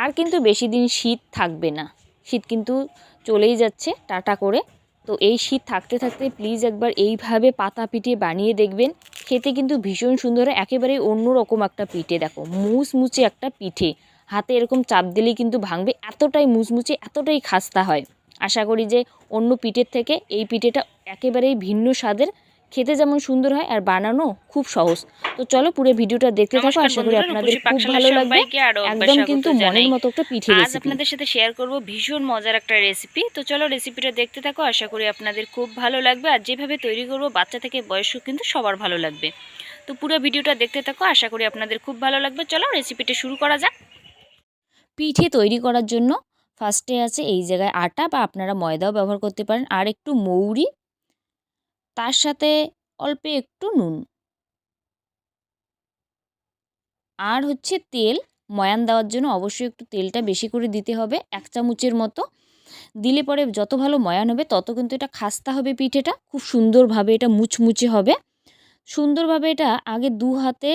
আর কিন্তু বেশি দিন শীত থাকবে না, শীত কিন্তু চলেই যাচ্ছে টাটা করে। তো এই শীত থাকতে থাকতে প্লিজ একবার এইভাবে পাতা পিঠে বানিয়ে দেখবেন, খেতে কিন্তু ভীষণ সুন্দর, একেবারেই অন্যরকম একটা পিঠে। দেখো মুচমুচে একটা পিঠে, হাতে এরকম চাপ দিলেই কিন্তু ভাঙবে, এতটাই মুচমুচে এতটাই খাস্তা হয়। আশা করি যে অন্য পিঠের থেকে এই পিঠেটা একেবারেই ভিন্ন স্বাদের, খেতে যেমন সুন্দর হয় আর বানানো খুব সহজ। তো চলো পুরো ভিডিওটা দেখতে থাকো, আশা করি আপনাদের খুব ভালো লাগবে। একদম কিন্তু মনের মতো একটা পিঠে রেসিপি। আজ আপনাদের সাথে শেয়ার করব ভীষণ মজার একটা রেসিপি। তো চলো রেসিপিটা দেখতে থাকো, আশা করি আপনাদের খুব ভালো লাগবে। আর যেভাবে তৈরি করব বাচ্চা থেকে বয়স্ক কিন্তু সবার ভালো লাগবে। তো পুরো ভিডিওটা দেখতে থাকো, আশা করি আপনাদের খুব ভালো লাগবে। চলো রেসিপিটা শুরু করা যাক। পিঠে তৈরি করার জন্য ফার্স্টে আছে এই জায়গায় আটা, বা আপনারা ময়দাও ব্যবহার করতে পারেন, আর একটু মৌরি, তার সাথে অল্প একটু নুন, আর হচ্ছে তেল। ময়ান দেওয়ার জন্য অবশ্যই একটু তেলটা বেশি করে দিতে হবে, 1 চামচের মতো দিলে পরে যত ভালো ময়ান হবে তত কিন্তু এটা খাস্তা হবে, পিঠেটা খুব সুন্দরভাবে এটা মুচমুচে হবে। সুন্দরভাবে এটা আগে 2 হাতে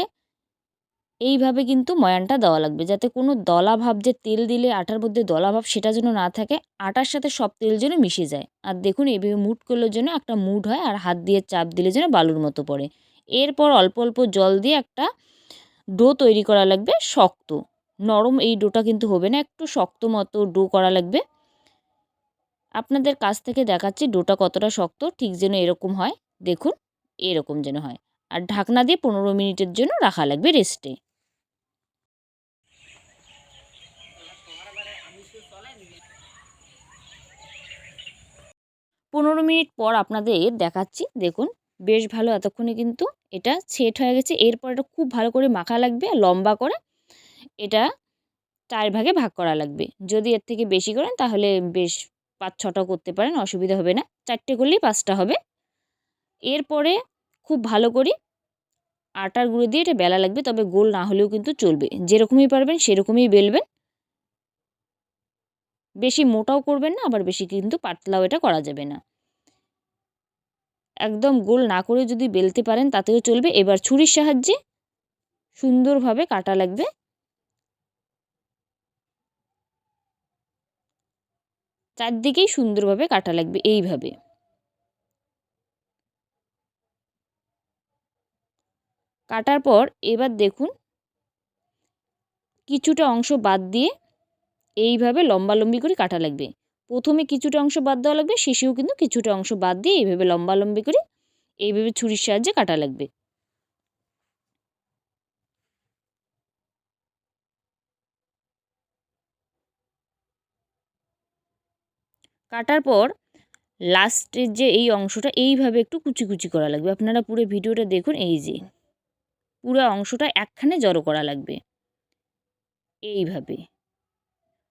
এইভাবে কিন্তু ময়ানটা দেওয়া লাগবে, যাতে কোনো দলাভাব, যে তেল দিলে আটার মধ্যে দলাভাব সেটা যেন না থাকে, আটার সাথে সব তেল যেন মিশে যায়। আর দেখুন এইভাবে মুঠ করলে যেন একটা মুঠ হয়, আর হাত দিয়ে চাপ দিলে যেন বালুর মতো পড়ে। এরপর অল্প অল্প জল দিয়ে একটা ডো তৈরি করা লাগবে, শক্ত নরম এই ডোটা কিন্তু হবে না, একটু শক্ত মতো ডো করা লাগবে। আপনাদের কাছ থেকে দেখাচ্ছি ডোটা কতটা শক্ত, ঠিক যেন এরকম হয়, দেখুন এরকম যেন হয়। আর ঢাকনা দিয়ে 15 মিনিটের জন্য রাখা লাগবে রেস্টে। 15 মিনিট পর আপনাদের দেখাচ্ছি, দেখুন বেশ ভালো এতক্ষণে কিন্তু এটা সেট হয়ে গেছে। এরপর এটা খুব ভালো করে মাখা লাগবে, লম্বা করে এটা 4 ভাগে ভাগ করা লাগবে। যদি এর থেকে বেশি করেন তাহলে বেশ 5-6টাও করতে পারেন, অসুবিধা হবে না। 4টে করলেই 5টা হবে। এরপরে খুব ভালো করে আটার গুঁড়ো দিয়ে এটা বেলা লাগবে, তবে গোল না হলেও কিন্তু চলবে, যেরকমই পারবেন সেরকমই বেলবেন। বেশি মোটাও করবেন না, আবার বেশি কিন্তু পাতলাও এটা করা যাবে না। একদম গোল না করে যদি বেলতে পারেন তাতেও চলবে। এবার ছুরির সাহায্যে সুন্দরভাবে কাটা লাগবে, চারদিকেই সুন্দরভাবে কাটা লাগবে এইভাবে। কাটার পর এবার দেখুন কিছুটা অংশ বাদ দিয়ে এইভাবে লম্বালম্বি করে কাটা লাগবে। প্রথমে কিছুটা অংশ বাদ দেওয়া লাগবে, শেষেও কিন্তু কিছুটা অংশ বাদ দিয়ে এইভাবে লম্বালম্বি করে এইভাবে ছুরির সাহায্যে কাটা লাগবে। কাটার পর লাস্টের যে এই অংশটা এইভাবে একটু কুচি কুচি করা লাগবে। আপনারা পুরো ভিডিওটা দেখুন, এই যে পুরো অংশটা একখানে জড়ো করা লাগবে। এইভাবে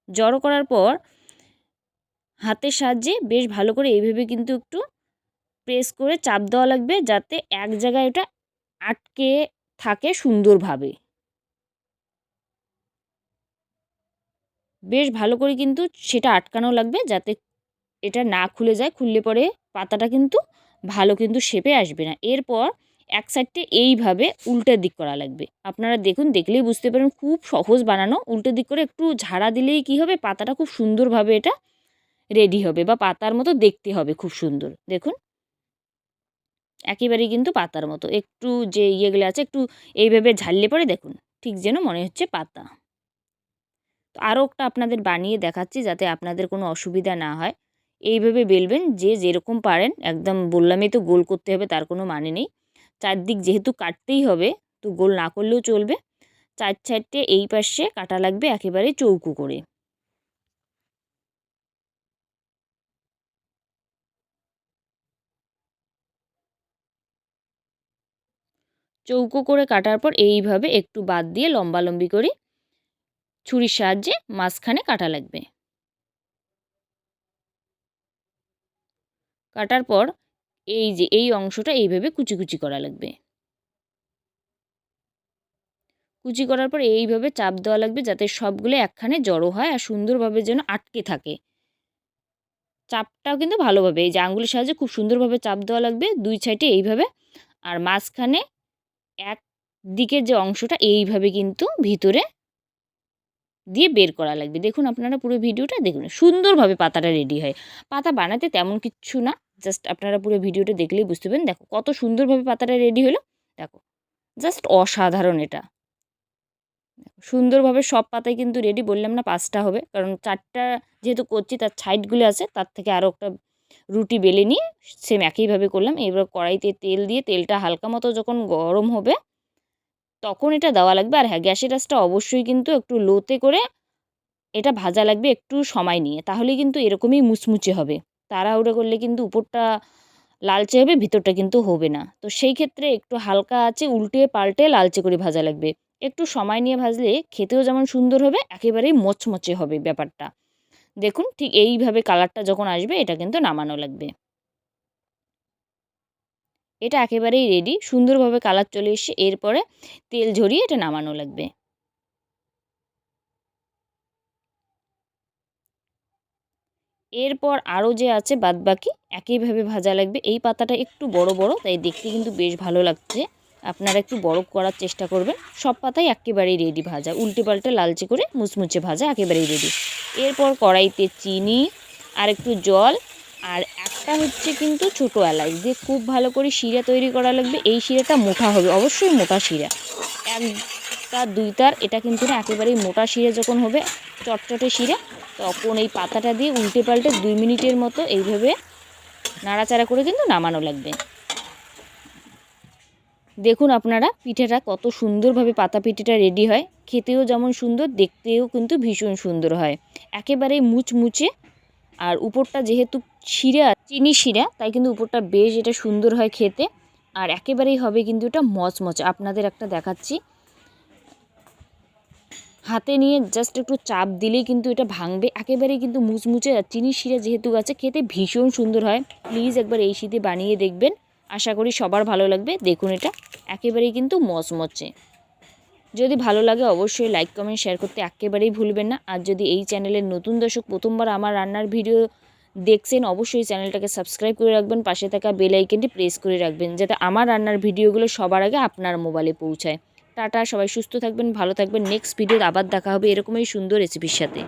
জড়ো করার পর হাতের সাহায্যে বেশ ভালো করে এইভাবে কিন্তু একটু প্রেস করে চাপ দেওয়া লাগবে, যাতে এক জায়গায় এটা আটকে থাকে সুন্দরভাবে। বেশ ভালো করে কিন্তু সেটা আটকানো লাগবে, যাতে এটা না খুলে যায়, খুললে পরে পাতাটা কিন্তু ভালো কিন্তু শেপে আসবে না। এরপর এক সাইডটা এইভাবে উল্টো দিক করা লাগবে। আপনারা দেখুন, দেখলেই বুঝতে পারেন খুব সহজ বানানো। উল্টো দিক করে একটু ঝাড়া দিলেই কি হবে, পাতাটা খুব সুন্দরভাবে এটা রেডি হবে, বা পাতার মতো দেখতে হবে খুব সুন্দর। দেখুন একেবারেই কিন্তু পাতার মতো, একটু যে ইয়েগুলো আছে একটু এইভাবে ঝাড়লে পরে দেখুন ঠিক যেন মনে হচ্ছে পাতা। তো আরও একটা আপনাদের বানিয়ে দেখাচ্ছি, যাতে আপনাদের কোনো অসুবিধা না হয়। এইভাবে বেলবেন, যে যেরকম পারেন, একদম বললামই তো গোল করতে হবে তার কোনো মানে নেই। চারদিক যেহেতু কাটতেই হবে, তো গোল না করলেও চলবে। 4 সাইডে এই পাশে কাটা লাগবে একেবারে চৌকো করে। চৌকো করে কাটার পর এইভাবে একটু বাদ দিয়ে লম্বালম্বি করে ছুরির সাহায্যে মাঝখানে কাটা লাগবে। কাটার পর এই যে এই অংশটা এইভাবে কুচি কুচি করা লাগবে। কুচি করার পর এইভাবে চাপ দেওয়া লাগবে, যাতে সবগুলো একখানে জড়ো হয় আর সুন্দরভাবে যেন আটকে থাকে। চাপটাও কিন্তু ভালোভাবে এই যে আঙুলের সাহায্যে খুব সুন্দরভাবে চাপ দেওয়া লাগবে 2 সাইডে এইভাবে। আর মাঝখানে এক দিকের যে অংশটা এইভাবে কিন্তু ভিতরে দিয়ে বের করা লাগবে। দেখুন আপনারা পুরো ভিডিওটা দেখুন, সুন্দরভাবে পাতাটা রেডি হয়। পাতা বানাতে তেমন কিচ্ছু না, জাস্ট আপনারা পুরো ভিডিওটা দেখলেই বুঝতে পারবেন। দেখো কত সুন্দরভাবে পাতাটা রেডি হলো, দেখো জাস্ট অসাধারণ এটা। সুন্দরভাবে সব পাতাই কিন্তু রেডি, বললাম না 5টা হবে, কারণ 4টা যেহেতু করছি তার সাইডগুলো আছে, তার থেকে আরও একটা রুটি বেলে নিয়ে সেম একইভাবে করলাম। এবার কড়াইতে তেল দিয়ে তেলটা হালকা মতো যখন গরম হবে তখন এটা দেওয়া লাগবে। আর হ্যাঁ, গ্যাসের আঁচটা অবশ্যই কিন্তু একটু লোতে করে এটা ভাজা লাগবে একটু সময় নিয়ে, তাহলেই কিন্তু এরকমই মুচমুচে হবে। তাড়াহুড়ো করলে কিন্তু উপরটা লালচে হবে, ভিতরটা কিন্তু হবে না। তো সেই ক্ষেত্রে একটু হালকা আঁচে উল্টে পাল্টে লালচে করে ভাজা লাগবে। একটু সময় নিয়ে ভাজলে খেতেও যেমন সুন্দর হবে, একেবারেই মচমচে হবে ব্যাপারটা। দেখুন ঠিক এইভাবে কালারটা যখন আসবে এটা কিন্তু নামানো লাগবে। এটা একেবারেই রেডি, সুন্দরভাবে কালার চলে এসছে। এরপরে তেল ঝরিয়ে এটা নামানো লাগবে। এরপর আরও যে আছে বাদবাকি একইভাবে ভাজা লাগবে। এই পাতাটা একটু বড় বড়, তাই দেখতে কিন্তু বেশ ভালো লাগছে। আপনারা একটু বড় করার চেষ্টা করবেন। সব পাতাই একেবারেই রেডি ভাজা, উল্টে পাল্টে লালচে করে মুচমুচে ভাজা একেবারেই রেডি। এরপর কড়াইতে চিনি আর একটু জল আর একটা হচ্ছে কিন্তু ছোটো এলাচ দিয়ে খুব ভালো করে শিরা তৈরি করা লাগবে। এই শিরাটা মোটা হবে, অবশ্যই মোটা শিরা, 1 তার 2 তার, এটা কিন্তু না একেবারেই মোটা শিরা যখন হবে, চটচটে শিরা, তখন এই পাতাটা দিয়ে উল্টে পাল্টে 2 মিনিটের মতো এইভাবে নাড়াচাড়া করে কিন্তু নামানো লাগবে। দেখুন আপনারা পিঠেটা কত সুন্দরভাবে পাতা পিঠেটা রেডি হয়, খেতেও যেমন সুন্দর, দেখতেও কিন্তু ভীষণ সুন্দর হয়, একেবারেই মুচমুচে। আর উপরটা যেহেতু শিরা, চিনি শিরা, তাই কিন্তু উপরটা বেশ এটা সুন্দর হয় খেতে। আর একেবারেই হবে কিন্তু এটা মচমচে। আপনাদের একটা দেখাচ্ছি, হাতে নিয়ে জাস্ট একটু চাপ দিলেই কিন্তু এটা ভাঙবে, একেবারেই কিন্তু মুচমুচে। আর চিনি শিরা যেহেতু আছে, খেতে ভীষণ সুন্দর হয়। প্লিজ একবার এই শীতে বানিয়ে দেখবেন, আশা করি সবার ভালো লাগবে। দেখুন এটা একেবারেই কিন্তু মচমচে। যদি ভালো লাগে অবশ্যই লাইক কমেন্ট শেয়ার করতে একেবারেই ভুলবেন না। আর যদি এই চ্যানেলের নতুন দর্শক প্রথমবার আমার রান্নার ভিডিও দেখছেন, অবশ্যই চ্যানেলটাকে সাবস্ক্রাইব করে রাখবেন, পাশে থাকা বেল আইকনটি প্রেস করে রাখবেন, যাতে আমার রান্নার ভিডিওগুলো সবার আগে আপনার মোবাইলে পৌঁছায়। টাটা, সবাই সুস্থ থাকবেন, ভালো থাকবেন। নেক্সট ভিডিওতে আবার দেখা হবে এরকমই সুন্দর রেসিপির সাথে।